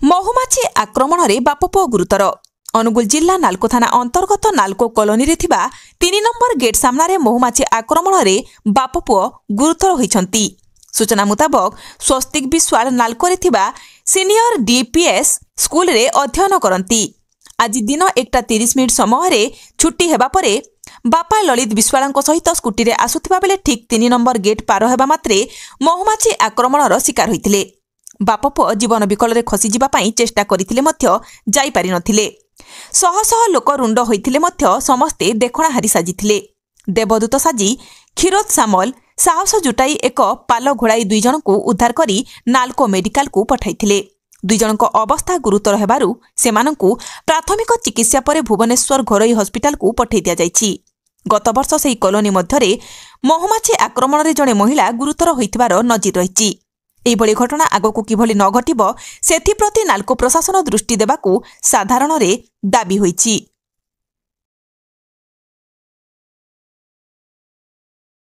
ମହୁମାଛି ଆକ୍ରମଣରେ ବାପ ପୁଅ ଗୁରୁତର। ଅନୁଗୁଳ ଜିଲ୍ଲା ନାଲକୋ ଥାନା ଅନ୍ତର୍ଗତ ନାଲକୋ କଲୋନୀରେ ଥିବା 3 ନମ୍ବର ଗେଟ୍ ସାମ୍ନାରେ ମହୁମାଛି ଆକ୍ରମଣରେ ବାପ ପୁଅ ଗୁରୁତର ହୋଇଛନ୍ତି। ସୂଚନା ମୁତାବକ ସ୍ୱସ୍ତିକ ବିଶ୍ୱାଳ ନାଲକୋରେ ଥିବା ସିନିୟର ଡିପିଏସ୍ ସ୍କୁଲରେ ଅଧ୍ୟୟନ କରନ୍ତି। ଆଜି ଦିନ 1:30 ସମୟରେ ଛୁଟି ହେବା ପରେ ବାପା ଲଳିତ ବିଶ୍ୱାଳଙ୍କ ସହିତ ସ୍କୁଟିରେ ଆସୁଥିବା ବେଳେ ଠିକ୍ 3 ନମ୍ବର ଗେଟ୍ ପାର ହେବା ମାତ୍ରେ ମହୁମାଛି ଆକ୍ରମଣର ଶିକାର ହୋଇଥିଲେ। ବାପ ପୁଅ ଜୀବନ ବିକଳରେ ଖସିଯିବା ପାଇଁ ଚେଷ୍ଟା କରିଥିଲେ ମଧ୍ୟ ଯାଇପାରି ନଥିଲେ। ଶହ ଶହ ଲୋକ ରୁଣ୍ଡ ହୋଇଥିଲେ ମଧ୍ୟ ସମସ୍ତେ ଦେଖଣାହାରି ସାଜିଥିଲେ। ଦେବଦୂତ ସାଜି କ୍ଷୀରୋଦ ସାମଲ ସାହସ ଜୁଟାଇ ଏକ ପାଲ ଘୋଡ଼ାଇ 2 ଜଣଙ୍କୁ ଉଦ୍ଧାର କରି ନାଲକୋ ମେଡିକାଲକୁ ପଠାଇଥିଲେ। 2 ଜଣଙ୍କ ଅବସ୍ଥା ଗୁରୁତର ହେବାରୁ ସେମାନଙ୍କୁ ପ୍ରାଥମିକ ଚିକିତ୍ସା ପରେ ଭୁବନେଶ୍ୱର ଘରୋଇ ହସ୍ପିଟାଲକୁ ପଠାଇ ଦିଆଯାଇଛି। ଗତବର୍ଷ ସେହି କଲୋନୀ ମଧ୍ୟରେ ମହୁମାଛି ଆକ୍ରମଣରେ ଜଣେ ମହିଳା ଗୁରୁତର ହୋଇଥିବାର ନଜିର ରହିଛି। ଏହିଭଳି ଘଟଣା ଆଗକୁ କିଭଳି ନ ଘଟିବ ସେଥିପ୍ରତି ନାଲକୋ ପ୍ରଶାସନ ଦୃଷ୍ଟି ଦେବାକୁ ସାଧାରଣରେ ଦାବି ହୋଇଛି।